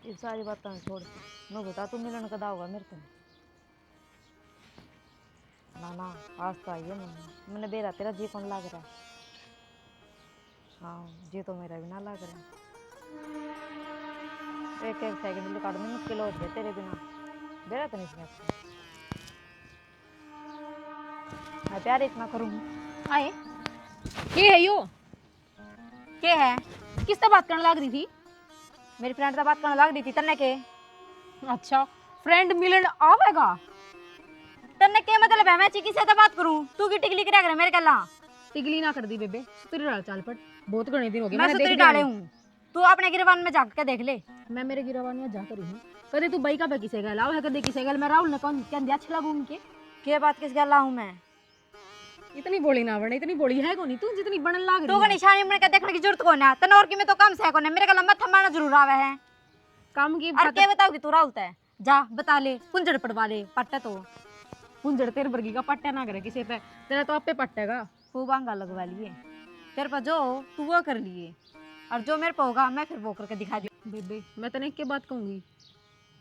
ये सारी बातें छोड़ नो बता तू मिलन कदा होगा मेरे को ना ना आज तो आई है मैंने बेरा तेरा जी कौन लग रहा है हाँ जी तो मेरा भी ना लग रहा एक एक सेकंड काटने मुश्किल हो गए तेरे बिना बेरा तो नहीं समझता मैं प्यार इतना करूँ आए के है यो के है किससे बात करने लग रही थी? मेरी फ्रेंड से बात करने लग रही थी तन्ने के अच्छा फ्रेंड मिलन आवेगा। तन्ने के मतलब है मैं चिकी से तो बात करूं तू की टिकली करा करे मेरे कल्ला टिगली ना कर दी बेबे सुतरी डाल चाल पट बहुत घने दिन हो गए मैं मैंने सुतरी देख डाले हूं तू अपने गिरवान में जाके देख ले मैं मेरे गिरवान में जा कर हूं कदे तू बाई का पे किसे गल आओ है कदे किसे गल मैं राहुल ने कौन क्या दिया छला घूम के बात किस गल्ला हूं मैं इतनी बोली ना बने इतनी बोली है कोनी तू जितनी बनन लाग रही तू का निशानी में के देखने की जरूरत कोन है तने और की में तो कम से कोने मेरे कल्ला मत मारना जरूर आवे है काम की और के बताओ कि तू राहुल है जा बता ले कुंजड़ पड़वा ले पट्टा तो कुंजड़ तेरे वर्गी का पट्टा ना करे किसी पे तेरा तो आपे पट्टेगा खूबांगा लगवा लिए तेरे पर जो तू वो कर लिए और जो मेरे पे होगा मैं फिर वो करके दिखा दी बेबे मैं तने एक के बात कहूंगी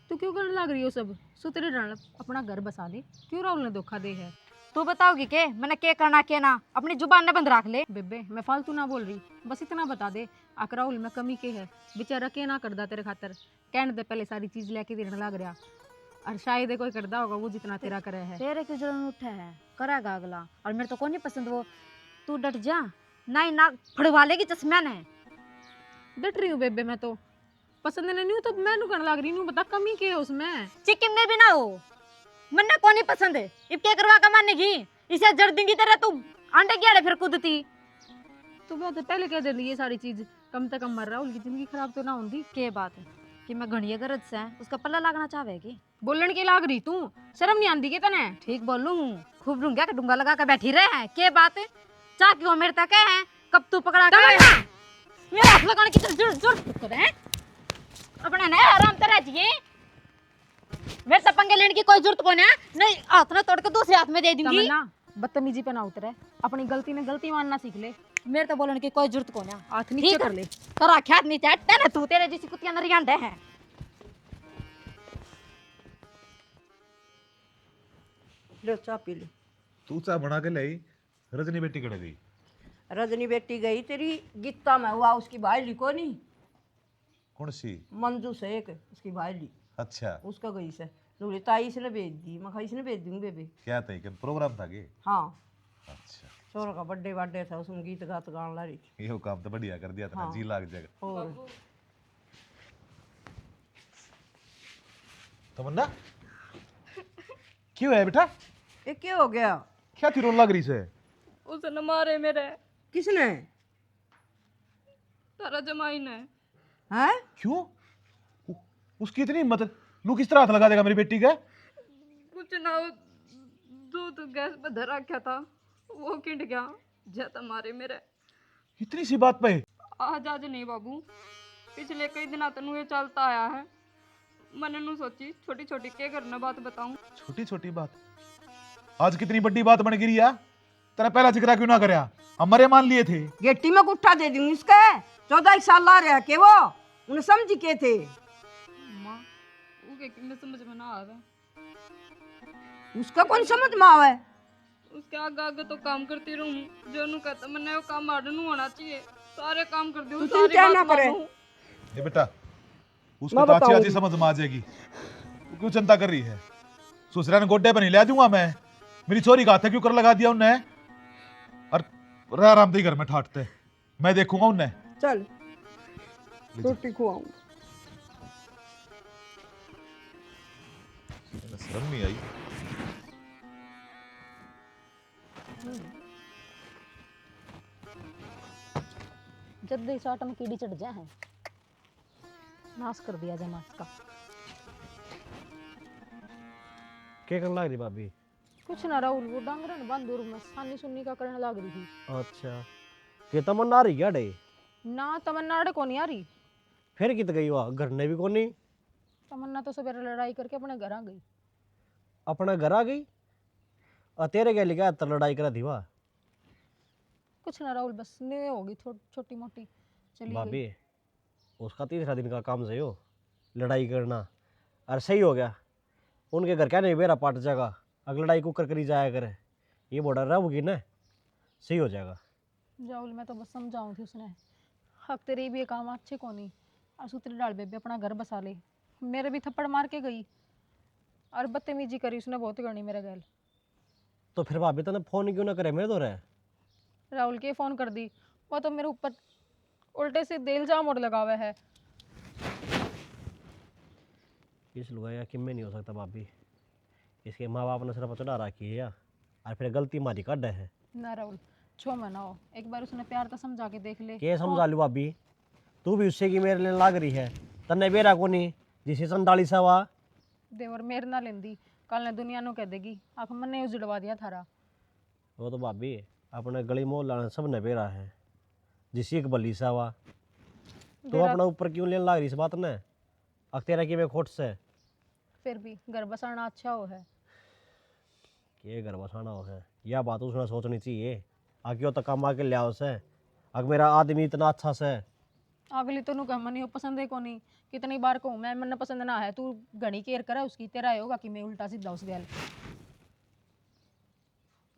तू क्यों करने लग रही हो सब सुतरे डाल अपना घर बसा दे क्यों राहुल ने धोखा दे है तू बताओगी के मैंने के करना के ना अपनी जुबान ने बंद रख ले बेबे मैं फालतू ना बोल रही बस इतना बता दे राहुल में कमी के है बेचारा के ना करदा तेरे खातर कहने दे पहले सारी चीज लेके देने लग रहा और शायद कोई करदा होगा वो जितना तेरा करे है तेरे की जरूरत उठा है करेगा अगला और मेरे तो को नहीं पसंद वो तू डट जा नहीं ना फड़वा लेगी चश्मा ने डट रही हूँ बेबे मैं तो पसंद नहीं हूँ तो मैं नु करने लग रही हूँ बता कमी के है उसमें चिकिम में भी ना हो मन्ना को नहीं पसंद है इब क्या करवा का मानने की इसे जड़ देंगी तेरा तू अंडे क्या फिर कूदती तो बात पहले कह दे ये सारी चीज कम से कम मर रहा उनकी जिंदगी खराब तो ना होती के बात है कि मैं घड़िया गरज से उसका पल्ला लागना चाहेगी बोलन के लाग रही तू शर्म नहीं आंदी के तने ठीक बोलूं खूब डूंगा के डूंगा लगा के बैठी रहे हैं के बात चा क्यों मेरे तक है कब तू पकड़ा कर मेरा हाथ लगाने की जुर जुर कर है अपना ना आराम तरह जिए मेरे से पंगे लेने की कोई जरूरत को ना नहीं हाथ ना तोड़ के दूसरे हाथ में दे दूंगी तमन्ना बदतमीजी पे ना उतरे अपनी गलती ने गलती मानना सीख ले मेरे तो बोलने की कोई जरूरत को ना हाथ नीचे कर ले तेरा ख्याल नहीं चाहता ना तू तेरे जैसी कुत्तियां नरी आंडे हैं लो चाह पी लो तू चाह बना के लाई रजनी बेटी कड़े गई रजनी बेटी गई तेरी गीता में हुआ उसकी भाईली को नहीं कौन सी मंजू से एक उसकी भाईली अच्छा उसका गई से दूसरी ताई इसने भेज दी मैं इसने भेज दूंगी बेबे क्या था कि प्रोग्राम था के हाँ अच्छा छोरा का बर्थडे था उसमें गीत गात गान ला रही थी ये काम तो बढ़िया कर दिया था हाँ। जी लाग जाएगा और तमन्ना क्यों है बेटा ये क्या हो गया क्या थी रोन लग रही से उसने मारे मेरे किसने तारा जमाई ने हैं क्यों उसकी इतनी हिम्मत लू किस तरह हाथ लगा देगा मेरी बेटी का कुछ ना दूध गैस पे धर रखा था वो किट गया जत मारे मेरे इतनी सी बात पे आज आज नहीं बाबू पिछले कई दिनों तनु ये चलता आया है मैंने नु सोची छोटी छोटी के करना बात बताऊं छोटी छोटी बात आज कितनी बड़ी बात बन गिरी है तेरा पहला जिक्र क्यों ना करया हमारे मान लिए थे गेटी में गुट्ठा दे दूंगी उसका 14 साल ला रहा के वो उन्हें समझ के थे मां वो के मैं समझ में ना आवे उसका कौन समझ में आवे उसके आगे आगे तो काम करती रहूं जो नु कहता मैंने वो काम आडनू होना चाहिए सारे काम कर दूं तू सारी चिंता ना बात करे। मानूं। ये बेटा उसको मैं तो अच्छी बताऊंगी। अच्छी समझ में आ जाएगी तू क्यों चिंता कर रही है ससुरा ने गोड्डे पर नहीं ले दूंगा मैं मेरी चोरी का हाथ क्यों कर लगा दिया उनने और आराम से घर में ठाटते मैं देखूंगा उन्हें चल रोटी खुआऊं शर्म नहीं आई जब दे साट में कीड़ी चढ़ जाए है नाश कर दिया जमात का क्या करने लग रही भाभी कुछ ना राहुल वो डांगरन बंदूर में सानी सुन्नी का करने लग रही थी अच्छा कि तमन्ना आ रही क्या डे ना तमन्ना अड़े को नहीं आ रही फिर कित गई वह घर ने भी कोनी तमन्ना तो सवेरे लड़ाई करके अपने घर आ गई अपना घर आ गई और तेरे क्या लिखा तो लड़ाई करा थी वह कुछ ना राहुल बस ने होगी छोटी मोटी चली गई भाभी उसका तीसरा दिन का काम सही हो लड़ाई करना। और सही हो गया, उनके घर क्या नहीं बेरा पाट जाएगा, अगर लड़ाई कुकर करी जाया करे, ये बॉर्डर रहोगी ना, सही हो जाएगा। राहुल मैं तो बस समझाऊं थी उसने, हक तेरी भी ये काम अच्छे को नहीं, और सूत्री डाल बेबे अपना घर बसा ले। मेरे भी थप्पड़ मार के गई और बदतमीजी करी उसने बहुत करनी मेरे गैल। तो फिर भाभी तने फोन क्यों ना करे मेरे तो रहे। राहुल के फ़ोन कर दी, वो तो मेरे ऊपर उल्टे से दिल जाम और लगा हुआ है। इस लुगाया कि में नहीं हो सकता भाभी, इसके माँ बाप ने सिर्फ चढ़ा रखी है, और फिर गलती मारी काढ़ है। ना राहुल छो मनाओ, एक बार उसने प्यार तो समझा के देख ले। के समझा लू भाभी, तू भी उससे की मेरे लिए लाग रही है, तन्ने बेरा को नहीं जिसे 47 सवा देवर मेरे ना लेंदी, कल ने दुनिया नो कह देगी आप मन्ने उजड़वा दिया थारा। वो तो भाभी अपने गली मोहल्ला ने सब ने बेरा है, जिसी एक बली सवा तो बेरा- अपना ऊपर क्यों लेने लाग रही इस बात ने, अब तेरा की मैं खोट से फिर भी घर बसाना अच्छा हो है। के घर बसाना हो है, यह बात उसने सोचनी चाहिए, आगे तक कमा के लिया उसे, अगर मेरा आदमी इतना अच्छा से। अगली तो नु कह मनी हो पसंद है को नहीं, कितनी बार कहूँ मैं मन पसंद ना है, तू घनी केयर करे उसकी, तेरा ये होगा कि मैं उल्टा सीधा उस गैल।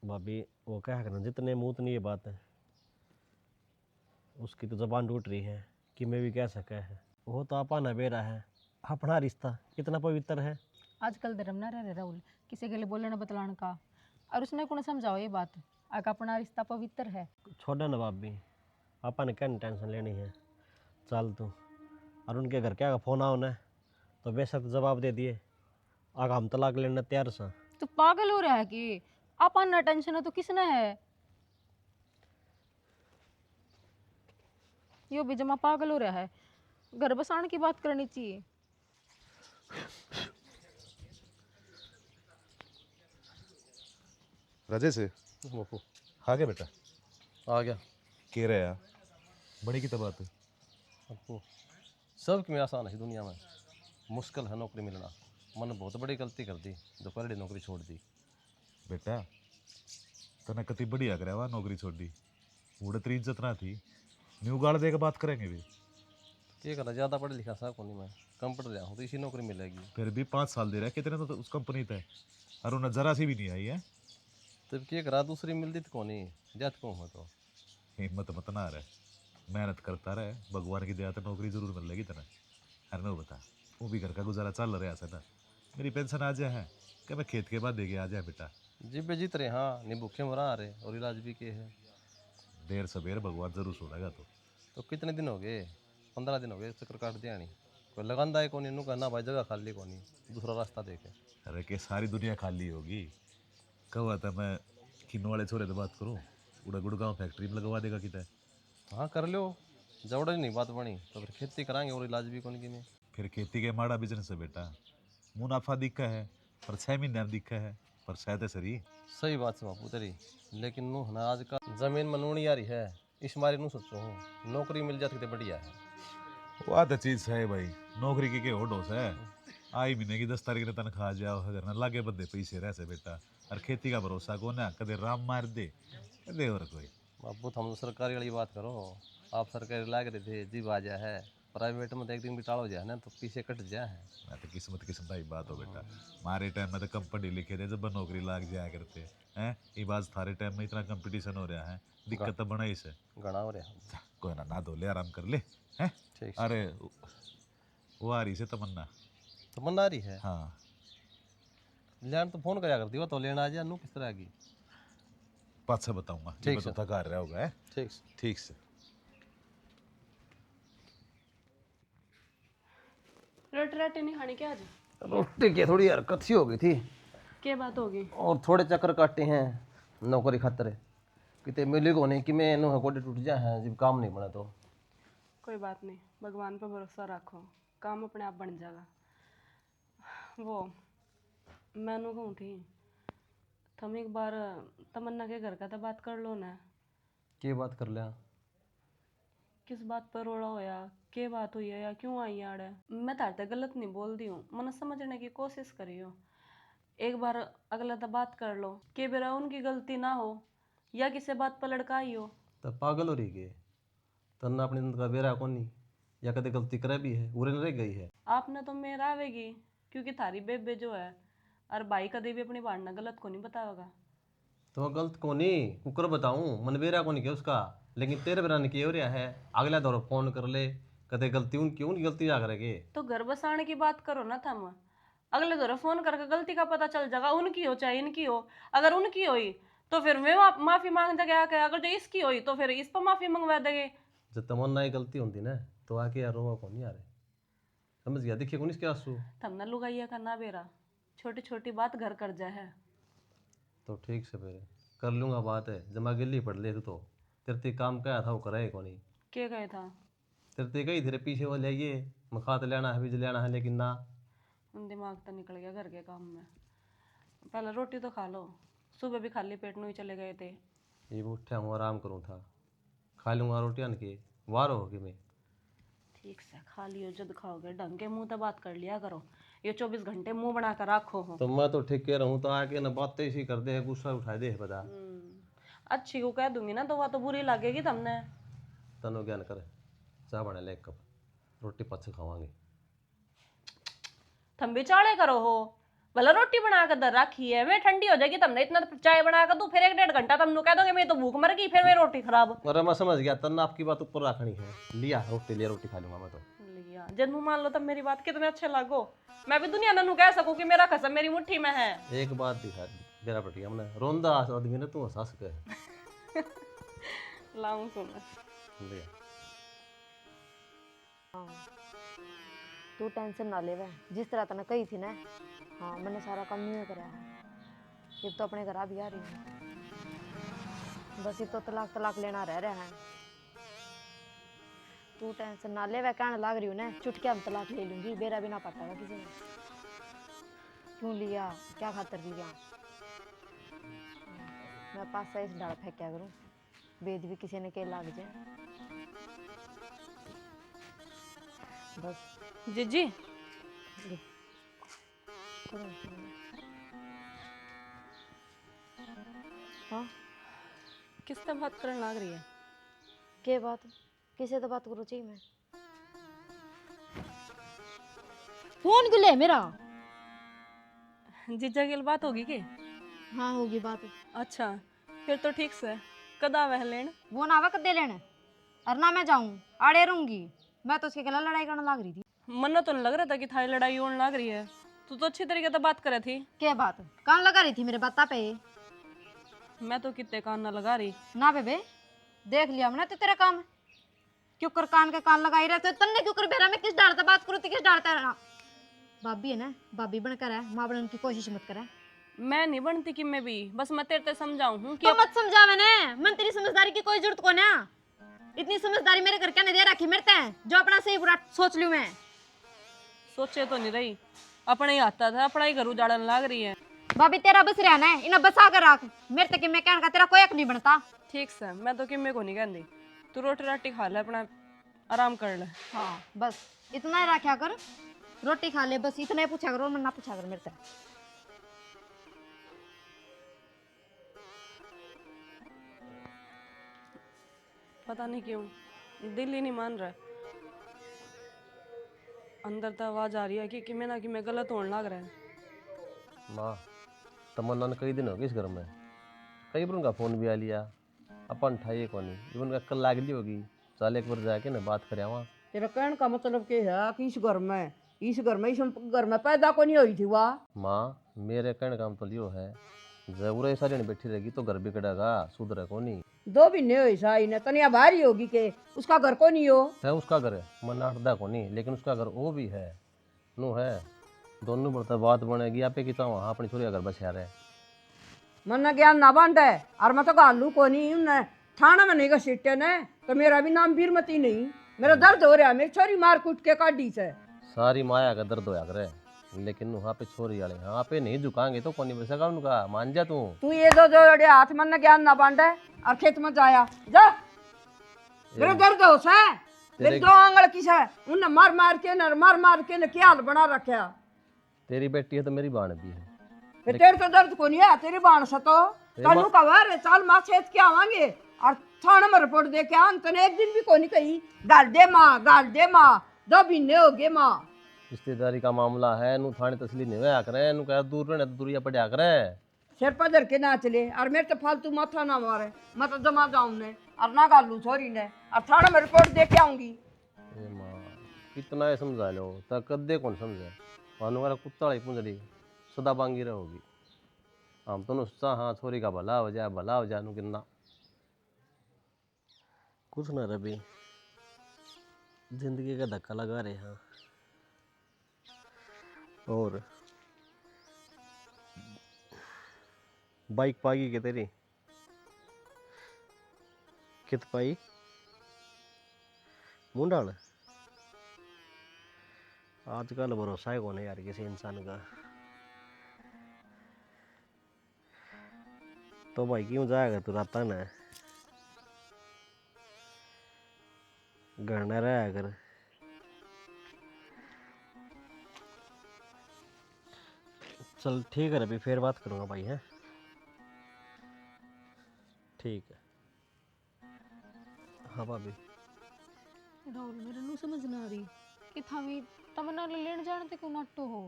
भाभी वो क्या करना, जितने मुँह उतनी ये बात है, उसकी तो जबान टूट रही है कि मैं भी कह सके है, वो तो आपा न बेरा है, अपना रिश्ता कितना पवित्र है। आजकल धर्म ना रहे राहुल, किसी के लिए बोलने बतलाने का, और उसने को समझाओ ये बात, आका अपना रिश्ता पवित्र है। छोड़े ना भाभी, आपा ने क्या टेंशन लेनी है, चल तू, और उनके घर क्या फ़ोन आओ ना तो बेशक जवाब दे दिए, आगे हम तलाक लेने तैयार सा। तो पागल हो रहा है कि अपन ना टेंशन है तो किसने है, यो भी जमा पागल हो रहा है, घर बसाने की बात करनी चाहिए। रजे से बापू आ गया बेटा, आ गया। कह रहे यार बड़ी की तो बात है। बापू सब में आसान है दुनिया में, मुश्किल है नौकरी मिलना। मैंने बहुत बड़ी गलती कर दी जो पहले नौकरी छोड़ दी। बेटा तने कति बढ़िया करे हुआ नौकरी छोड़ दी, उड़े तेरी इज्जत ना थी, न्यू गाड़ दे के बात करेंगे भी। क्या करना, ज़्यादा पढ़े लिखा सा कौन मैं, कंप्यूटर लिया हूँ तो इसी नौकरी मिलेगी। फिर भी 5 साल दे रहा है, कितने तो उस कंपनी थे, और उन्हें जरा सी भी नहीं आई है। तब क्या करा, दूसरी मिलती तो कौन ही जात को मैं तो। हिम्मत मत ना रहे, मेहनत करता रहे, भगवान की दया से नौकरी जरूर मिलेगी तेने। अरे नो बता, वो भी घर का गुजारा चल रहा है ना, मेरी पेंशन आ जाए है क्या, मैं खेत के बाद दे के आ जाए बेटा। जी बे जीत रहे, हाँ नहीं भूखे मरा रहे, और इलाज भी के है। देर सवेर भगवान जरूर सुनेगा। तो कितने दिन हो गए, 15 दिन हो गए चक्कर काट दिया नहीं, कोई लगांदा है कौन, कहना भाई जगह खाली कौन, दूसरा रास्ता देखे। अरे के सारी दुनिया खाली होगी, कब था मैं किन्नू वाले छोरे से बात करूँ, उड़ा गुड़गांव फैक्ट्री में लगवा देगा कितना। हाँ कर लो, जवड़ा नहीं बात बनी तो फिर खेती कराएंगे, और इलाज भी कौन की में। फिर खेती के माड़ा बिजनेस है बेटा, मुनाफा दिखा है पर 6 महीने में दिखा है, पर शायद है सरी। सही बात है बापू तेरी, लेकिन नू ना आज का जमीन में नूनी आ रही है, इस मारे नू सोचो हूँ नौकरी मिल जाती तो बढ़िया है। वो तो चीज है भाई, नौकरी की के होडोस है, आई महीने की 10 तारीख ने तनख्वाह जाओ, अगर ना लागे बंदे पैसे रह से बेटा, और खेती का भरोसा को ना कदे राम मार दे कदे और कोई। बापू हम सरकारी वाली बात करो, आप सरकारी लाग रहे थे जी बाजा है, प्राइवेट में तो एक दिन भी टाल हो जाए ना तो पीछे कट जाए है। मैं तो किस्मत किस्म की बात हो बेटा, हमारे टाइम में तो कम पढ़े लिखे थे, जब नौकरी लाग जाया करते हैं, ये बात थारे टाइम में इतना कंपटीशन हो रहा है, दिक्कत तो बना ही से। घना हो रहा। कोई ना, ना धो ले, आराम कर ले हैं। ठीक अरे वो आ रही से तमन्ना। तो मन आ रही है, हाँ लेन तो फोन कराया करती हो तो लेना आ जाए, नू किस तरह की। बात से बताऊंगा, ठीक तो थका रहा होगा है। ठीक ठीक से। रोटी राटी नहीं खानी क्या आज? रोटी की थोड़ी हरकत सी हो गई थी, क्या बात होगी? और थोड़े चक्कर काटे हैं नौकरी खातर, कितने मिले को नहीं कि मैं इन्हों गोडे टूट जाए हैं जब काम नहीं बना तो। कोई बात नहीं, भगवान पर भरोसा रखो, काम अपने आप बन जाएगा। वो मैनू कहूँ थी, तुम एक बार तमन्ना के घर का तो बात कर लो ना। क्या बात कर लिया? किस बात पर रोड़ा होया, क्या बात हुई है या क्यों आई आड़े? मैं तारते गलत नहीं बोल दी हूँ, मन समझने की कोशिश करी हो। एक बार अगला तो बात कर लो, के बेरा उनकी गलती ना हो या किसी बात पर लड़काई हो। तो पागल हो रही के, तन्ना अपनी का बेरा कौन नहीं, या कदे गलती करे भी है उरे न रह गई है। आपने तो मेरा आवेगी क्योंकि थारी बेबे जो है और भाई कभी भी अपनी बाढ़ गलत को नहीं बतावेगा। तो गलत को नहीं कुकर बताऊं मन बेरा को नहीं किया उसका, लेकिन तेरे बेरा ने किया हो रहा है। अगला दौर फोन कर ले कदे गलती उनकी उनकी गलती जा करेगी। तो घर बसाने की बात करो ना थम, अगले दौरे फोन करके गलती का पता चल जाएगा, उनकी हो चाहे इनकी हो। अगर उनकी हुई तो फिर वे माफी मांग देंगे आके, अगर जो इसकी हुई तो फिर इस पर माफी मंगवा देंगे। जब तमन्ना ही गलती होती ना तो आके यार रोवा को नहीं आ रहे, समझ गया? देखिए कौन इसके आंसू थमने लुगाइया का ना बेरा, छोटी छोटी बात घर कर जाए है। तो ठीक से फिर कर लूंगा बात है, जमा गिल्ली पड़ ले तो तेरे ते काम क्या था वो करे को नहीं। क्या गए था? तेरे ते गई तेरे पीछे वो ले ये मखात लेना है बीज लेना है, लेकिन ना दिमाग तो निकल गया घर के काम में। पहले रोटी तो खा लो, सुबह भी खाली पेट में ही चले गए थे। ये उठा हूँ आराम करूँ था, खा लूँगा रोटी आन के वार होगी मैं। ठीक से खा लियो, जब खाओगे ढंग के मुंह तो बात कर लिया करो, ये 24 घंटे मुंह बना कर रखो हो। तो मैं तो ठीक कह रहा हूँ, तो आके ना बातें इसी कर दे, गुस्सा उठा दे पता। अच्छी को कह दूंगी ना तो वह तो बुरी लगेगी तुमने। तनो ज्ञान करे चाह बना ले एक कप, रोटी पच खावांगे। तुम भी चाड़े करो हो, भला रोटी बना कर दर रखी है, मैं ठंडी हो जाएगी, तुमने इतना चाय बना कर दूं, फिर 1-1.5 घंटा तुम कह दोगे मैं तो भूख मर गई, फिर मेरी रोटी खराब। अरे मैं समझ गया, तन्ना आपकी बात ऊपर रखनी है। लिया रोटी, लिया रोटी खा लूंगा मैं तो। लिया जन्म मान लो तब मेरी बात कितने अच्छे लागो, मैं भी दुनिया नन्नू कह सकूं कि मेरा कसम मेरी मुट्ठी में है। एक बात दिखा मेरा पटिया हमने रोंदा आदमी ने तू हंसा सके लाऊं सुन। लिया तू टेंशन ना ले वे, जिस तरह तने कही थी ना, हाँ मैंने सारा काम नहीं करा है। ये तो अपने घर भी आ रही है, बस ये तो तलाक तलाक लेना रह रहा है। तू टेंशन ना ले वे, कहने लाग रही हूँ ना चुटकिया में तलाक ले लूंगी, बेरा भी ना पटागा किसी ने। क्यों लिया, क्या खातर लिया? मैं पास से इस डाल फेंक्या करूँ, बेद भी किसी ने के लाग जाए बस। जीजी हाँ किससे बात करने लग रही है? के बात, किसे तो बात करो चाहिए मैं। फोन क्यों ले मेरा? जीजा की बात होगी कि? हाँ होगी बात। अच्छा फिर तो ठीक से, कदा वह लेन वो ना वे कदे लेने, और ना मैं जाऊं आड़े रहूंगी। मैं तो उसके गला लड़ाई करने लग रही थी। मन तो नहीं लग रहा था कि थारी लड़ाई होने लग रही है, तू तो अच्छी तरीके से बात करे थी। क्या बात, कान लगा रही थी मेरे बाता पे? मैं तो कितने कान ना लगा रही। ना बेबे देख लिया मैंने तो तेरा काम, क्यों कर कान के कान लगाई रहते? तन्ने क्यों कर बेरा में किस डालता बात करूँ किस डालता है? भाभी है ना, भाभी बनकर है, माँ बनने की कोशिश मत करे। मैं नहीं बनती कि मैं भी, बस मैं तेरे समझाऊं हूँ कि तो मत समझा मैंने, मन तेरी समझदारी की कोई जरूरत को ना। इतनी समझदारी मेरे घर क्या नहीं दे रखी मेरे ते, जो अपना सही बुरा सोच लूं मैं। सोचे तो नहीं रही, अपना ही आता था, अपना ही घर उजाड़न लग रही है। भाभी तेरा बस रहना है, इन्हें बसा कर रख। मेरे तक मैं कहने का तेरा कोई हक नहीं बनता। ठीक से, मैं तो कि मेरे को नहीं कहती, तू रोटी राटी खा ले, अपना आराम कर ले। हाँ बस इतना ही रखा कर, रोटी खा ले, बस इतना ही पूछा करो, मैं ना पूछा कर मेरे तक। पता नहीं क्यों दिल ही नहीं मान रहा, अंदर तो आवाज आ रही है कि मैं गलत होने लग रहा है। माँ तमन्ना ने कई दिन हो गए इस घर में, कई बार उनका फोन भी आ लिया, अपन उठाइए को नहीं, जब उनका कल लाग ली होगी, चल एक बार जाके ना बात करे वहाँ। तेरा कहने का मतलब क्या है कि इस घर में पैदा को नहीं हुई थी वाह? माँ मेरे कहने का मतलब यो है, जरूर ऐसा नहीं बैठी रहेगी तो घर बिगड़ेगा, सुधरे को नहीं। 2 महीने हुई साई ने, तनिया भारी होगी के उसका घर को नहीं हो है उसका घर है, मन अटदा को नहीं, लेकिन उसका घर वो भी है नो है, दोनों बढ़ता बात बनेगी। आपे की चाह वहाँ अपनी छोरी घर बचा रहे, मन ज्ञान ना बांट है। और मैं तो गालू को नहीं उन्हें थाना में नहीं घसीटे ने, तो मेरा भी नाम बीरमती नहीं। मेरा दर्द हो रहा है, मेरी छोरी मार कूट के काटी से। सारी माया का दर्द होया करे, लेकिन वहाँ पे छोरी वाले यहाँ पे नहीं झुकाएंगे तो कौन नहीं बचेगा उनका, मान जा तू ये दो हाथ मन ज्ञान ना बांट है और खेत में जाया जा। मेरा दर्द हो सा मेरी 2 आंगल किस है, उन्हें मार मार के ने क्या हाल बना रखा। तेरी बेटी है तो मेरी बाण भी है, तेरे तो दर्द को नहीं है, तेरी बाण से तो कलू का वार चाल माँ खेत के आवांगे और थाने में रिपोर्ट दे के आन तने एक दिन भी कोई नहीं कही गाल दे माँ 2 महीने हो गए माँ। रिश्तेदारी का मामला है, नू थाने तसली नहीं होया करे, नू कह दूर रहने तो दूरिया पड़ा करे। सिर पर धर के ना चले और मेरे तो फालतू माथा ना मारे, मैं तो जमा जाऊं ने और ना गालू छोरी ने और थाने में रिपोर्ट दे के आऊंगी। ए माँ कितना ये समझा लो तो कद्दे कौन समझे, मानो वाला कुत्ता ही पुंजड़ी सदा बांगी रहोगी। हम तो नुस्सा हाँ छोरी का भला हो जाए नू किन्ना कुछ ना रवि, जिंदगी का धक्का लगा रहे हैं। और बाइक पागी के तेरी कित पाई मुंडाल। आजकल भरोसा है कौन है यार किसी इंसान का। तो भाई क्यों जाएगा तू रात ना घर न रहा कर। चल ठीक है अभी फिर बात करूँगा भाई है। ठीक है हाँ भाभी। राहुल मेरे नू समझ ना आ रही कि थावी तमन्ना ले लेने जाने ते क्यों नाटो हो।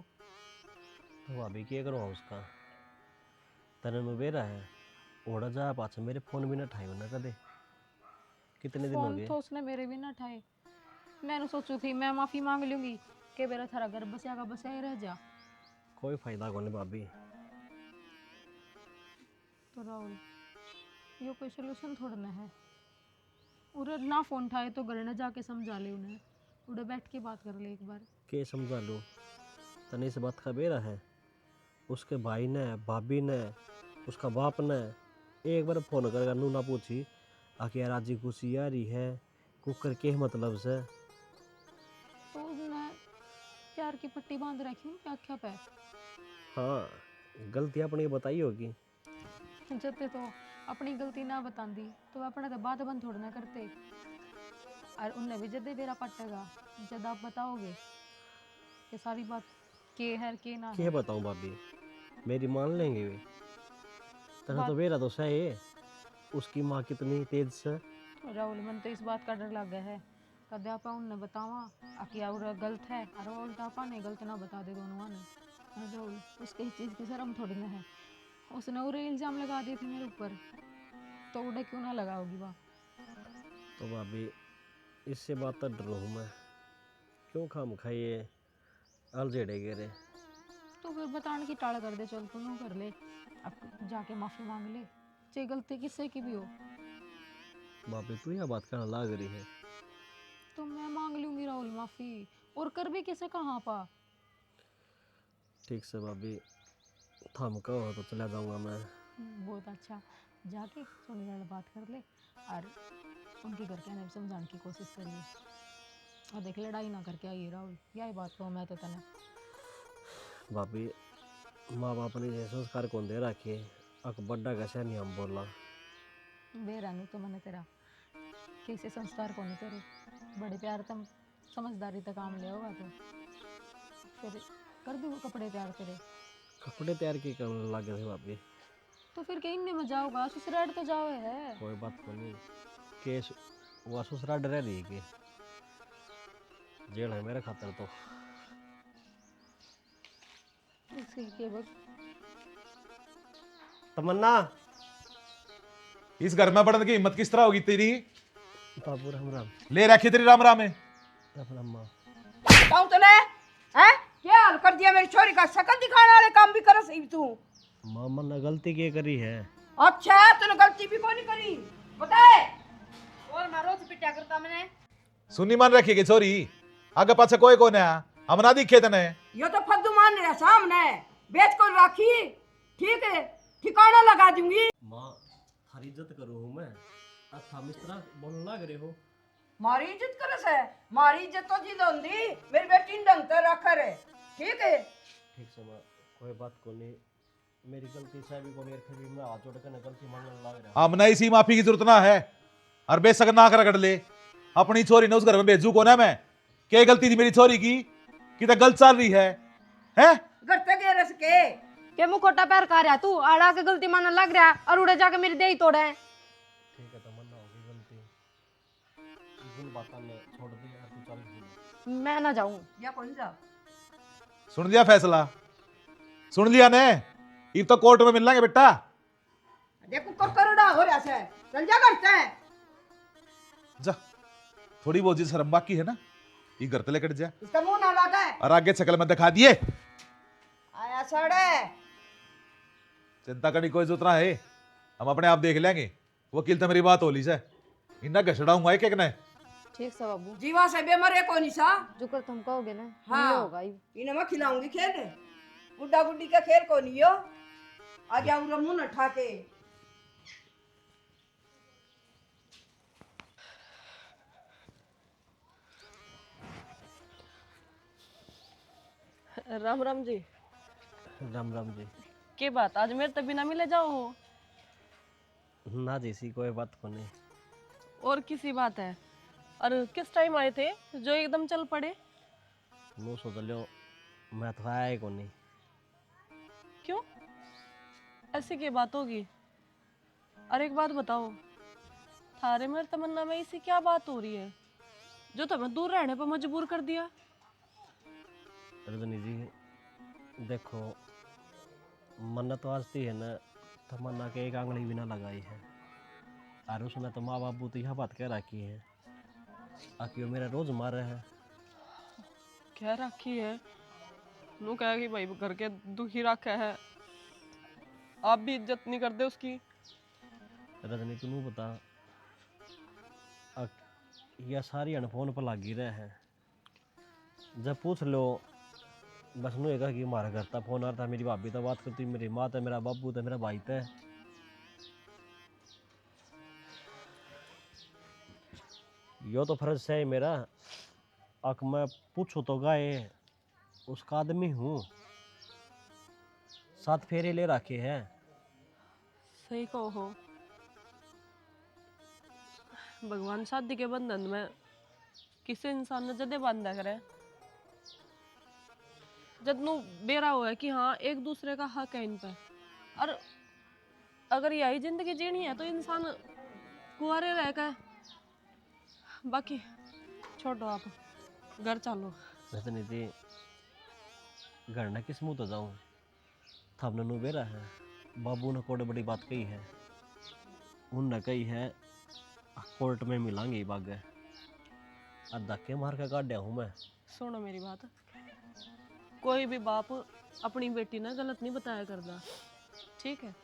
तो भाभी क्या करूँगा उसका तने नु बेरा है ओड़ा जा पाछे मेरे फोन भी ना ठायो ना कदे। कितने दिन हो फोन गए। तो उसने मेरे भी ना ठाए। मैंने सोचू थी मैं माफी मांग लूंगी कि मेरा थारा घर बसिया का बसिया ही रह जा। कोई फायदा को नहीं भाभी। तो राहुल यो कोई सोल्यूशन थोड़ा ना है। उरे ना फोन ठाए तो घर न जाके समझा ले उन्हें, उड़े बैठ के बात कर ले एक बार। के समझा लो तने इस बात का बेरा है। उसके भाई ने भाभी ने उसका बाप ने एक बार फोन कर नू ना पूछी आके यार आज खुशी आ रही है कुकर के मतलब से। तो उसने प्यार की पट्टी बांध रखी उनके आँखों पे। हाँ गलती अपनी बताई होगी। जते तो अपनी गलती ना बतांदी तो अपने तो बात बंद थोड़ा ना करते। और उनने भी जदे बेरा पटेगा जब आप बताओगे ये सारी बात के है के ना है। क्या बताऊं भाभी मेरी मान लेंगे वे। तना तो बेरा तो सही है उसकी माँ कितनी तेज से। राहुल मन तो इस बात का डर लग गया है कदे आपा उनने बतावा आकि और गलत है और उल्टा आपा ने गलत ना बता दे दोनों ने। राहुल उसके इस चीज़ की शर्म थोड़ी ना है। उसने उरे इल्जाम लगा दिए थे मेरे ऊपर तो उड़े क्यों ना लगाओगी वाह। तो भाभी इससे बात तो डरू मैं क्यों खाम खाइए अलझेड़े गे रे। तो फिर बताने की टाल कर दे चल तू नू कर ले अब जाके माफी मांग ले चाहे गलती किससे की भी हो। भाभी तू यह बात करने लग रही है। तो मैं मांग लूंगी राहुल माफी और कर भी किसे कहाँ पा। ठीक से भाभी थम कहो तो चला जाऊंगा मैं। बहुत अच्छा जाके सोनी जाने बात कर ले और उनके घर के आने समझाने की कोशिश करिए और देख लड़ाई ना करके आइए राहुल यही बात कहो मैं तो तने। भाभी माँ बाप ने ये संस्कार कौन दे रखे अक बड्डा कैसे नहीं हम बोला। बेरानू तो मैंने तेरा कैसे संस्कार को नहीं तेरे बड़े प्यार तम समझदारी तक काम ले होगा तो फिर कर दूँ कपड़े तैयार तेरे। कपड़े तैयार की करने लगे थे भाभी। तो फिर कहीं नहीं मजा होगा ससुराल तो जाओ है। कोई बात को नहीं केस वो ससुराल डर रही कि जेल है मेरे खातर तो। तमन्ना इस घर में बढ़ने की हिम्मत किस तरह होगी तेरी। बाबू राम राम। ले रखी तेरी राम राम है। राम राम माँ। बताऊं तने हैं क्या हाल कर दिया मेरी छोरी का शकल दिखाने वाले काम भी कर सही तू। मामा ने गलती क्या करी है। अच्छा तूने गलती भी कोई नहीं करी बताए और मैं रोज पिटा करता मैंने। सुनी मान रखी छोरी आगे पाछे कोई कौन है हम ना दिखे तने। यो तो फद्दू मान रहा सामने बेच कर राखी ठीक है ठिकाना लगा दूंगी। माँ हरी इज्जत करूँ हूँ मैं अच्छा इस तरह बोलने लग रहे हो। मारी इज्जत करस है मारी इज्जत तो जी दोंदी मेरी बेटी ने ढंग से रखा रे ठीक है। ठीक से माँ कोई बात को नहीं मेरी गलती से भी को नहीं फिर भी मैं हाथ जोड़ कर गलती मांगने लग रहा। हम नहीं इसी माफी की जरूरत ना है और बेशक ना कर ले अपनी छोरी ने उस घर में भेजू को ना मैं। क्या गलती थी मेरी छोरी की कि तो गलत चल रही है हैं। घर तक गए रस के मुंह खोटा पैर कर रहा तू आड़ा के गलती मानने लग रहा और उड़े जाके मेरी दे ही तोड़े। ठीक है तमन्ना बातों ने छोड़ दी यार, तू चल जी। मैं ना जाऊं। या कौन जा? सुन लिया फैसला? सुन लिया ने? ये तो कोर्ट में मिल लेंगे बेटा। देखो कर करोड़ा हो रहा है, चल जा करते हैं। जा, थोड़ी बहुत जी शर्म बाकी है ना, ये घर तले कट जा इसका मुंह ना लगा है। और आगे शकल में दिखा दिए। आया सड़े। चिंता करने की कोई जरूरत ना है, हम अपने आप देख लेंगे। वकील तो मेरी बात होली से, इन्ना घसड़ाऊंगा एक एक ने। ठीक सा बाबू, जीवा से बेमरे को निशा। जो कर तुम कहोगे ना हाँ। ये होगा ही। इन्हें मैं खिलाऊंगी खेल, गुड्डा गुड्डी का खेल को नहीं हो। आ गया उरा मुंह न ठाके। राम राम जी। राम राम जी। के बात आज मेरे तभी ना मिले जाओ हो? ना जैसी कोई बात को नहीं। और किसी बात है? और किस टाइम आए थे जो एकदम चल पड़े? नो सोच लियो मैं तो आया ही को नहीं। क्यों, ऐसी क्या बात होगी? और एक बात बताओ, थारे मेरे तमन्ना में ऐसी क्या बात हो रही है जो तुम्हें दूर रहने पर मजबूर कर दिया? रजनी जी देखो, मन्नत तो आजती है ना, तमन्ना के एक आंगली भी ना लगाई है। और उसने तो माँ बाबू तो यह बात कह रखी है आकि वो मेरा रोज मार रहे हैं। क्या रखी है? नू कहा कि भाई घर के दुखी रखा है, आप भी इज्जत नहीं करते उसकी। रजनी तू बता, यह सारी अनफोन पर लगी रहे हैं। जब पूछ लो बस नू कहा कि हमारा घर था फोन आ रहा था, मेरी भाभी तो बात करती, मेरी माँ था, मेरा बाबू था, मेरा भाई था। यो तो फर्ज है मेरा, अक मैं पूछू तो गाय उसका आदमी हूँ, 7 फेरे ले रखे हैं। सही कहो हो, भगवान शादी के बंधन में किसी इंसान ने जदे बांधा करे, जद नू बेरा हुआ है कि हाँ एक दूसरे का हक है इन पे। और अगर यही जिंदगी जीनी है तो इंसान कुंवारे रह कर, बाकी छोड़ो, आप घर चलो। रजनी जी घर न किस मुँह तो जाऊँ, थामने नू बेरा है। बाबू ने कोड़े बड़ी बात कही है, उनने कही है कोर्ट में मिलांगे बाग, और धक्के मार के काट हूँ मैं। सुनो मेरी बात, कोई भी बाप अपनी बेटी ना गलत नहीं बताया करता, ठीक है?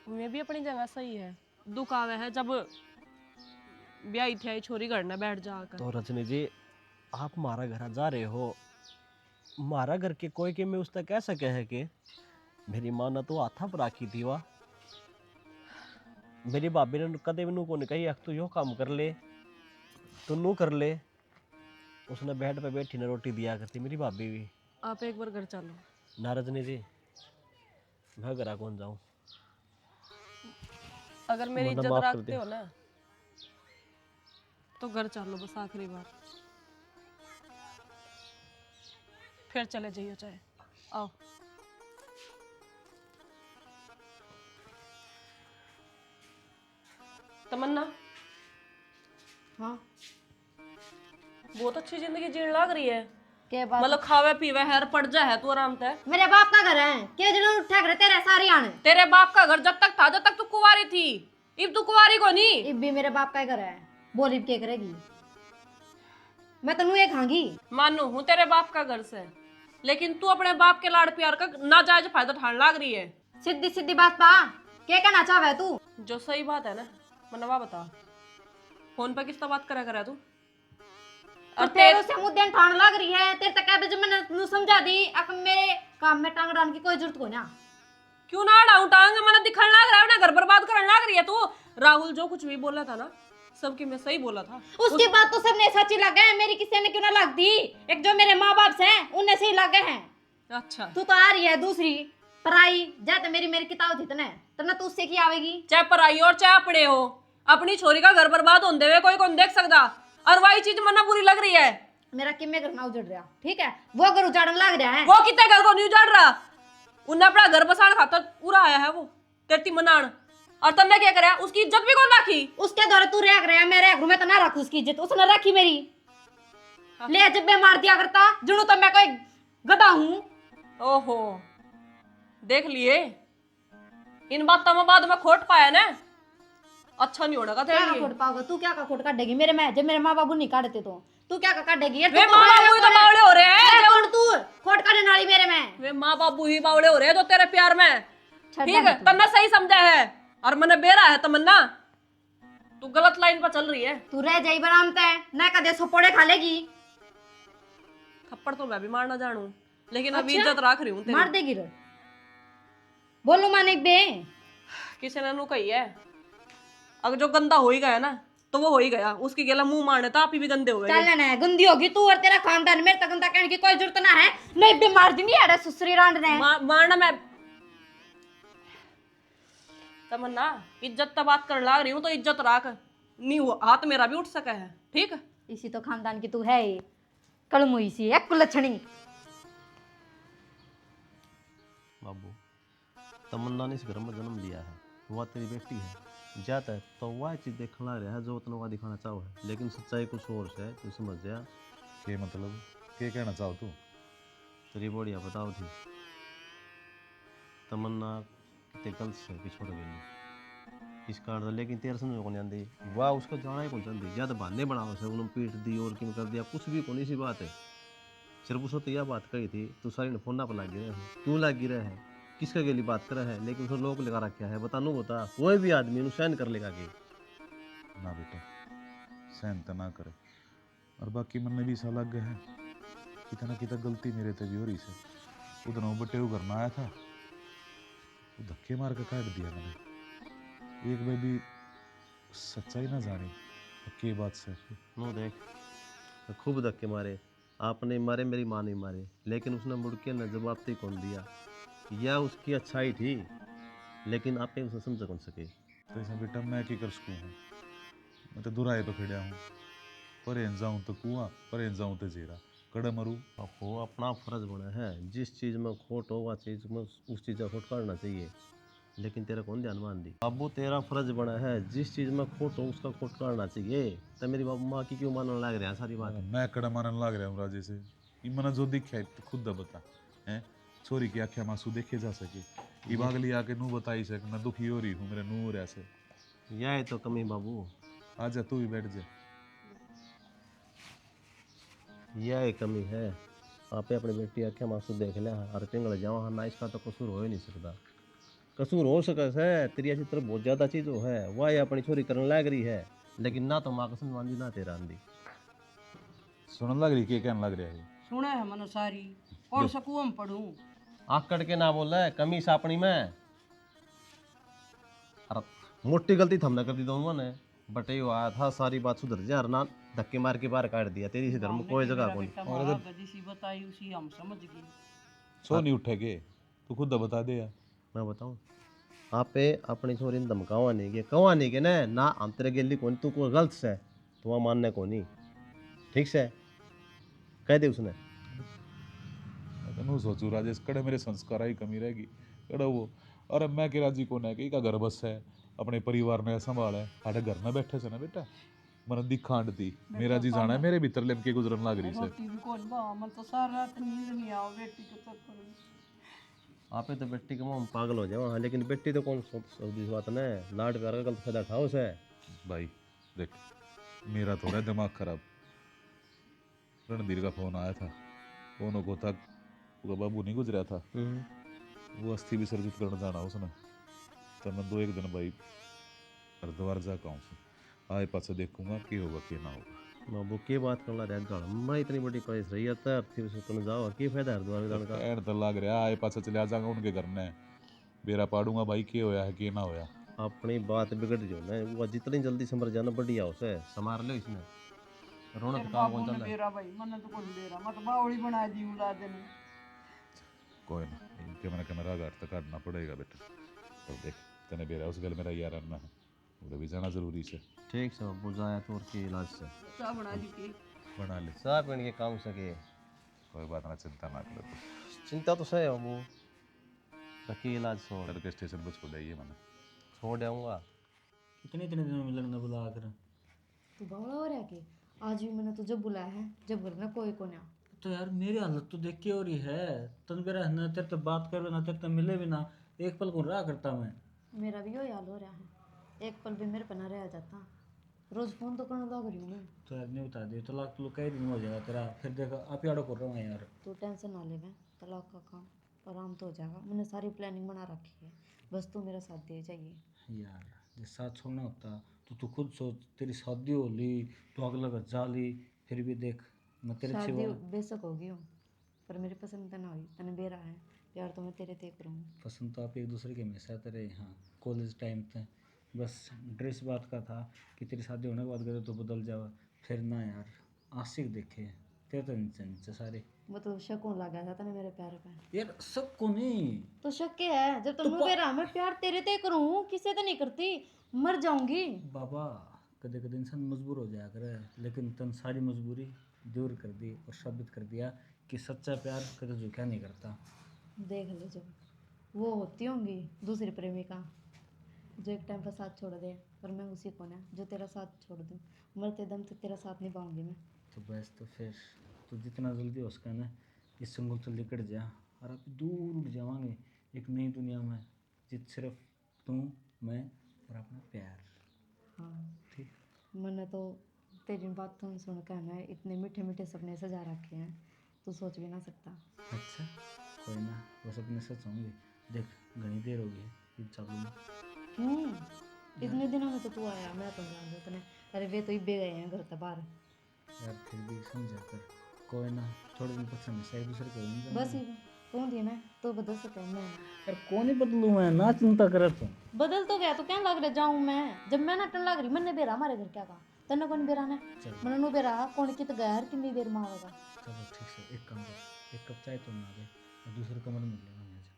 मैं भी अपनी जगह सही है। दुख आवे है जब ब्याही थी छोरी घर ना बैठ जाकर। तो रजनी जी आप हमारा घर जा रहे हो, हमारा घर के कोई के में उस तक कह सके है कि मेरी माँ ने तो हाथा पर राखी थी, वाह मेरी भाभी ने कदे भी नू को नहीं कही तू यो काम कर ले, तू नू कर ले। उसने बेड पे बैठी ने रोटी दिया करती मेरी भाभी भी। आप एक बार घर चलो। ना रजनी जी मैं घर कौन जाऊँ, अगर मेरी मतलब इज्जत माफ कर रखते दे। हो ना तो घर चलो बस आखिरी बार, फिर चले जाइयो चाहे। आओ। तमन्ना, हाँ बहुत अच्छी जिंदगी जीने लग रही है, के बात? मतलब खावे पीवे है पड़ जा है तू आराम से। मेरे बाप का घर है, के जन उठा करे तेरे सारी आने। तेरे बाप का घर जब तक था जब तक तू कुंवारी थी, इब तू कुंवारी को नहीं। इब भी मेरे बाप का ही घर है, बोली के करेगी? मैं तनु ये खांगी। मानू हूँ तेरे बाप का घर से, लेकिन तू अपने बाप के लाड़ प्यार का नाजायज फायदा उठाने लग रही है। सीधी सीधी बात पा, के कहना चाहे तू? जो सही बात है ना मनवा बता, फोन पर किसका बात करा तू? और तेरे से मुद्दे ठान लग रही है, तेरे तक अब जब मैंने तू समझा दी, अब मेरे काम में टांग डालने की कोई जरूरत को ना। क्यों ना डाउन टांग, मैंने दिखने लग रहा है ना, घर बर्बाद करने लग रही है तू। राहुल जो कुछ भी बोला था ना सबकी मैं सही बोला था। उसकी बात तो सबने सच्ची लगे है, मेरी किसी ने क्यों ना लगती? एक जो मेरे माँ बाप हैं उन्हें सही लगे हैं। अच्छा तू तो आ रही है दूसरी पराई, जाते मेरी किताब थी तने तू उससे की आवेगी? चाहे पराई और चाहे अपने हो, अपनी छोरी का घर बर्बाद होते हुए कोई कौन देख सकता? और वही चीज मना बुरी लग रही है। मेरा किम्मे घर ना उजड़ रहा, ठीक है? वो घर उजाड़न लग रहा है। वो कितने घर को नहीं उजाड़ रहा, उन्हें अपना घर बसाने खातर पूरा आया है वो तेरती मनान। और तन्ने क्या करे, उसकी इज्जत भी कौन राखी? उसके द्वारा तू रह रहा, मैं रह मैं तो ना रखू उसकी इज्जत, उसने रखी मेरी। ले जब मैं मार दिया करता जुड़ू तो मैं कोई गधा हूँ। ओहो, देख लिए इन बातों में बाद में खोट पाया ना, अच्छा नहीं होने का तेरे क्या का लिए। खोट पाओगे तू? क्या का खोट काटेगी मेरे में? जब मेरे माँ बाबू नहीं काटते तो तू क्या का काटेगी? यार वे माँ बाबू ही तो बावड़े हो रहे हैं, कौन तू खोट काटने वाली मेरे में? वे माँ बाबू ही बावड़े हो रहे हैं तो तेरे प्यार में। छड्डा ठीक है, है तू। तन्ना सही समझा है और मैंने बेरा है तमन्ना, तू गलत लाइन पर चल रही है। तू रह जाई बनामता है ना, कदे सपोड़े खा लेगी। थप्पड़ तो मैं भी मारना जानू, लेकिन अभी अच्छा? इज्जत रख रही हूँ तेरी। मार देगी रे, बोलो माने बे। किसी ने नू कही है, अगर जो गंदा हो ही गया ना तो वो हो ही गया, उसकी गेला मुंह मारने तो आप ही भी गंदे हो गए। चल ना गंदी होगी तू और तेरा खानदान, मेरे तक गंदा कहने की कोई जरूरत ना है। नहीं बे मार दूंगी यार सुसरी रांड ने। मारना मैं तमन्ना, इज्जत तो बात कर लाग रही हूँ तो इज्जत रख, नहीं हुआ हाथ मेरा भी उठ सका है। ठीक, इसी तो खानदान की तू है, कलमुई सी है कुलछणी। बाबू, तमन्ना ने इस घर में जन्म लिया है, वह तेरी बेटी है। जाता है तो वह चीज़ देखना रहा है जो उतना वह दिखाना चाहो है, लेकिन सच्चाई कुछ और है, तू समझ जा। के मतलब के कहना चाहो तू? तेरी बढ़िया बताओ थी तमन्ना कितने गलत से कि छोड़ गई इस कारण, लेकिन तेरे समझ को नहीं आती, वाह उसका जाना ही कौन चाहती, या तो बहाने बनाओ से उन्होंने पीट दी और किम कर दिया, कुछ भी कौन सी बात है। सिर्फ उसने तो यह बात कही थी, तू सारी ने फोन पर लग गिरा है, क्यों लग गिरा है, किसका गेली बात कर है, लेकिन उसने लोग लगा रखा है, बता नू बता, कोई भी आदमी सहन कर लेगा कि ना बेटा, सहन तो ना करे। और बाकी मन भी ऐसा लग गया है कितना कितना गलती मेरे ते भी हो रही से। उधर वो बट्टे को करना आया था, वो धक्के मार के काट दिया मैंने। एक बार भी सच्चाई ना जानी के बात से। नो देख, तो खूब धक्के मारे, आपने मारे, मेरी माँ ने मारे, लेकिन उसने मुड़ के न जवाब तो कौन दिया, या उसकी अच्छाई थी, लेकिन आप उसे समझ कौन सके। तो ऐसा बेटा मैं क्या कर सकूँ हूँ, मैं तो दुराए पे खड़ा हूँ, पर जाऊँ तो कुआं, पर जाऊँ तो जेरा, कड़ा मरूँ। हो अपना फर्ज बना है, जिस चीज़ में खोट हो वह चीज़ में उस चीज़ का खोट करना चाहिए, लेकिन तेरा कौन ध्यान मान दी। बाबू तेरा फर्ज बना है, जिस चीज़ में खोट हो उसका खोट करना चाहिए, तो मेरी बाबू माँ की क्यों मानने लग रहा है सारी बात। मैं कड़ा मारने लग रहा हूँ राजे से, ये मना जो दिखा है तो खुद दा बता है। छोरी की आँखें मासूम देखे जा सके, ये बागली आके नू बताई सक मैं दुखी हो रही हूँ, मेरे नू हो रहा से। यह तो कमी बाबू, आजा तू भी बैठ जा। यह कमी है, आपे अपनी बेटी आँखें मासूम देख लिया और पिंगल जाओ ना, इसका तो कसूर हो ही नहीं सकता। कसूर हो सका है तेरी ऐसी तरफ बहुत ज़्यादा चीज़ है, वह अपनी छोरी करने लग रही है, लेकिन ना तो माँ कसम आंदी ना तेरा आंदी। सुनने लग रही, के कहने लग रहा है? सुने है मन सारी, कौन सा कुआं में पढ़ूं? आकड़ के ना बोला है, कमी सा अपनी में, अरे मोटी गलती तो हमने कर दी दोनों ने, बटे हुआ था सारी बात सुधर जा, ना धक्के मार के बाहर काट दिया, तेरी से धर्म कोई जगह को नहीं। जिसी बताई उसी हम समझ गए। सो नहीं उठेगे तू खुद बता दे यार। मैं बताऊँ आपे अपनी छोरी ने धमकावा नहीं के कवा नहीं के ना हम तेरे गेली कौन, तू को गलत से तो वहाँ मानने को नहीं, ठीक से कह दे उसने। मैं तो नू सोचू राजेश कड़े मेरे संस्कार ही कमी रहेगी कड़ा वो। और मैं कि राजी को ना कि का घर बस है, अपने परिवार ने संभाल है, साढ़े घर में बैठे से ना बेटा मन दिखांड दी मेरा जी जाना है, मेरे भीतर लेम के गुजरन लग रही से। रोटी भी कौन बा, मन तो सारा रात नींद नहीं आओ बेटी के चक्कर में। आपे तो बेटी के मुँह में पागल हो जाओ, हाँ, लेकिन बेटी तो कौन सोच बात ने, लाड प्यार का गलत फायदा उठाओ से। भाई देख मेरा थोड़ा दिमाग खराब, रणधीर का फोन आया था, फोन को था उसका बाबू नहीं गुजरा था, वो अस्थि विसर्जित करने जाना उसने, तो मैं 2-1 दिन भाई हरिद्वार जा का हूँ, आए पास देखूंगा कि होगा कि ना होगा। बाबू की बात करना रह गल मैं इतनी बड़ी कोई सही है अर्थी विसर्जन जाओ, की फायदा हरिद्वार जाने का। ऐड तो लग रहा आए पास चले जाऊंगा उनके घर ने, बेरा पाड़ूंगा भाई के होया है कि ना होया। अपनी बात बिगड़ जो ना, वो जितनी जल्दी संभर जाना बढ़िया उसे संभाल लो इसने, रोना तो काम कौन चल रहा है। मेरा भाई मन तो कौन दे रहा, मत बावड़ी बना दी औलाद ने। कोई ना, इनके मैंने कैमरा घर तक काटना पड़ेगा बेटा, तो देख तेने बेरा उस गल मेरा यार आना है, उधर भी जाना जरूरी से। ठीक से बाबू जाया तो और की इलाज से चाह बना ली के बना ले, साहब इनके काम सके, कोई बात ना, चिंता ना करो तू। चिंता तो सही है बाबू, बाकी इलाज सो तड़के स्टेशन पर छोड़ आइए मैंने। छोड़ आऊंगा। कितने इतने दिनों में लगना बुला कर। तू बावड़ा हो रहा के? आज भी मैंने तुझे बुलाया है, जब घर में कोई को ना। तो यार मेरी हालत तो देख के हो रही है। तन मेरा ना तेरे तो बात कर ना तेरे तो मिले भी ना, एक पल को रहा करता मैं। मेरा भी यही हाल हो रहा है, एक पल भी मेरे पर ना रह जाता। रोज फोन तो करने लग रही हूँ मैं। तो यार नहीं बता दे तलाक तो कई दिन हो जाएगा तेरा, फिर देखो आप याडो कर रहा हूँ यार। तू टेंशन ना ले, मैं तलाक का काम आराम तो हो जाएगा। मैंने सारी प्लानिंग बना रखी है, बस तू मेरा साथ दे चाहिए। यार जिस साथ छोड़ना होता तो तू खुद सोच, तेरी शादी हो ली तो अगला घर जा ली, फिर भी देख मैं तेरे शादी सिवा बेशक होगी हूँ, पर मेरी पसंद तो ना हुई। तने बेरा है प्यार तो मैं तेरे ते करूँगी। पसंद तो आप एक दूसरे के हमेशा तेरे यहाँ कॉलेज टाइम तक, बस ड्रेस बात का था कि तेरी शादी होने के बाद करे तो बदल जावा। फिर ना यार आशिक देखे तेरे तो नीचे सारे। वो तो शक होने लगा था तने मेरे प्यार पे। यार सबको नहीं तो शक क्या है, जब तुम बेरा मैं प्यार तेरे ते करूँ, किसे तो नहीं करती, मर जाऊंगी। बाबा, कदे कदे इंसान मजबूर हो जाया करे, लेकिन तन सारी मजबूरी दूर कर दी और साबित कर दिया कि सच्चा प्यार कदे झुका नहीं करता। देख ले, जब वो होती होंगी दूसरी प्रेमिका जो एक टाइम पर साथ छोड़ दे, पर मैं उसी को ना जो तेरा साथ छोड़ दूँ, मरते दम तक तेरा साथ निभाऊंगी मैं। तो बस तो फिर तो जितना जल्दी हो सका ना इस संगुल से निकट जा और आप दूर उड़ जावांगे एक नई दुनिया में, जित सिर्फ तू मैं और अपना प्यार। हाँ, ठीक। मैंने तो तेरी बात तो सुन कर ना इतने मीठे मीठे सपने सजा रखे हैं, तू सोच भी ना सकता। अच्छा कोई ना, वो सपने सच होंगे। देख घनी देर हो गई चालू में। क्यों इतने दिनों में तो तू आया, मैं तो जान दो तने। अरे वे तो इब्बे गए हैं घर से बाहर। यार फिर भी समझा कर, कोई ना थोड़े दिन तक समझ एक दूसरे को नहीं बस ही तू दी ना तो बदल सके मैं। यार कौन ही बदलू मैं, ना चिंता करे तू। बदल तो गया तो क्या लग रहा जाऊं मैं, जब मैं नटन लग रही मैंने बेरा हमारे घर क्या कहा तन्ने कौन बेरा ने चल मैंने नु बेरा कौन कित गया हर कितनी देर में आवेगा। चलो ठीक से एक काम कर, एक कप चाय तो बना दे और दूसरे कमरे में लेना मुझे।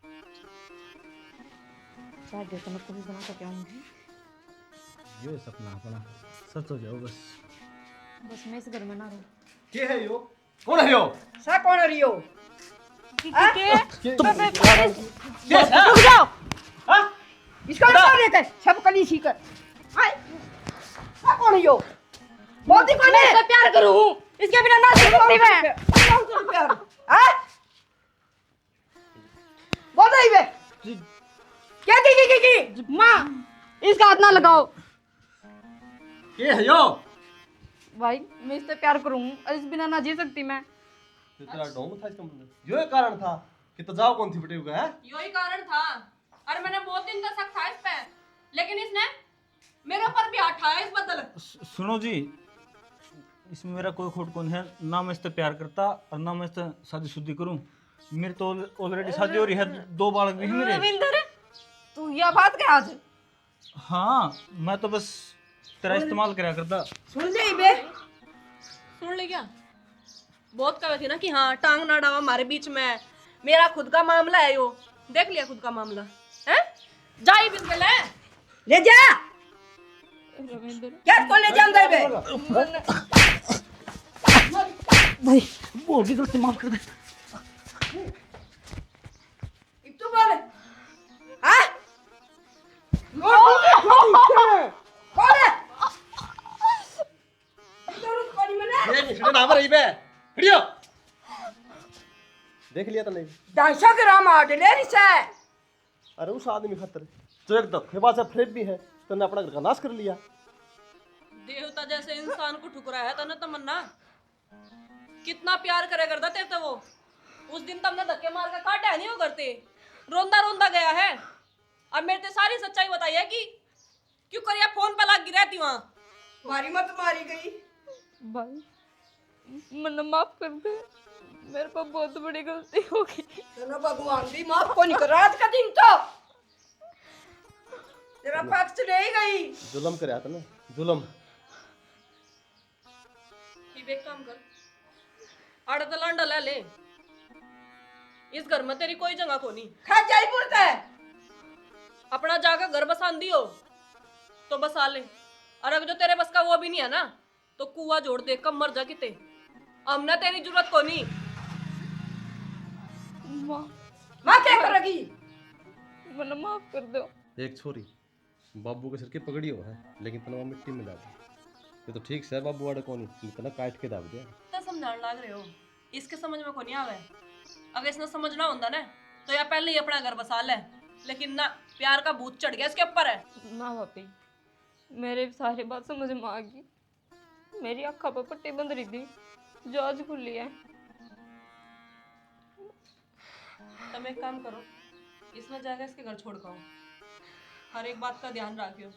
चाय दे तो मैं कभी बना सके आऊंगी। ये सपना अपना सच हो जाओ बस। बस मैं इस घर में ना रहूं। के है यो? कौन है यो? सा कौन रियो? रुक जाओ। इसका क्या लेते सब कली सीकर। हाय सा कौन रियो? बहुत ही कौन है? प्यार करूं इसके बिना ना जी सकती मैं। प्यार हां बोल रही है क्या की मां इसका हाथ ना लगाओ। के है यो? भाई मैं इससे प्यार करूं, इस बिना ना जी सकती मैं। तो तेरा डोंग था इसका मतलब, यो कारण था कि तो जाओ कौन थी बटे हुआ है? यही कारण था। और मैंने बहुत दिन तक शक था इस पे, लेकिन इसने मेरे ऊपर भी हाथ उठाया इस बदल। सुनो जी, इसमें मेरा कोई खोट कौन है ना, मैं इससे प्यार करता और ना मैं इससे शादी शुद्धि करूं। मेरी तो ऑलरेडी शादी हो रही है, 2 बालक भी हैं मेरे। रविंदर तू यह बात क्या आज? हाँ मैं तो बस तेरा इस्तेमाल करा करता। सुन ले बे सुन ले क्या? बहुत कहे थी ना कि हाँ टांग ना डावा हमारे बीच में, मेरा खुद का मामला है यो। देख लिया खुद का मामला है, जा ही बिल्कुल है। ले जा रविंदर क्या को ले जान दे बे भाई वो भी गलती माफ कर दे। तू बोल हां कौन है? जरूरत पड़ी मैंने ये निकले नाम रही बे हिडियो। देख लिया तो नहीं? 250 ग्राम आट ले रिसे। अरे उस आदमी खातर जो एक धोखेबाज है, फ्रेब भी है, तूने अपना घर का नाश कर लिया। देवता जैसे इंसान को ठुकराया तने तमन्ना। कितना प्यार करे करता तेरे तो वो। उस दिन तुमने धक्के मार के काटा नहीं वो करते, रोंदा रोंदा गया है। अब मेरे ते सारी सच्चाई बताई है कि क्यों करिया फोन पे लगी रहती वहां। मारी मत मारी गई भाई मैंने माफ कर दे, मेरे को बहुत बड़ी गलती हो गई। चलो भगवान भी माफ को नहीं कर। रात का दिन तो तेरा पक्ष ले गई। जुल्म कर आता ना, जुल्म। एक काम कर, आड़ा तो लांडा ले ले। इस घर में तेरी कोई जगह को नहीं। खा जाई पुरता है अपना जाकर घर बसान दियो तो बसा ले, और अगर जो तेरे बस का वो भी नहीं है ना तो कुआं जोड़ दे, कम मर जा किते। हमने तेरी जरूरत को नहीं। माँ क्या करेगी? मैंने माफ कर दो। एक छोरी बाबू के सिर की पगड़ी हो है लेकिन तनवा मिट्टी में डाल ये तो ठीक से है बाबू वाले कौन इतना काट के दाब दिया तो समझाने लग रहे हो, इसके समझ में को नहीं आवे। अगर इसने समझना होता ना तो या पहले ही अपना घर बसा ले, लेकिन ना, प्यार का भूत चढ़ गया इसके ऊपर है। ना भाभी, मेरे सारी बात समझ में आ गई। मेरी आँखों पर पट्टी बंद रही थी जो आज खुली है। तुम एक काम करो, इसमें जाकर इसके घर छोड़ पाओ। हर एक बात का ध्यान रखियो,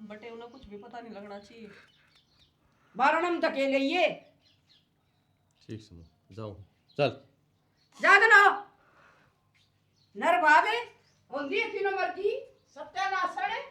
बटे उन्हें कुछ भी पता नहीं लगना चाहिए। बारणम तक ये गई ये ठीक सुनो जाओ चल जागना नर भागे होंदी 3 नंबर की सत्यानाश है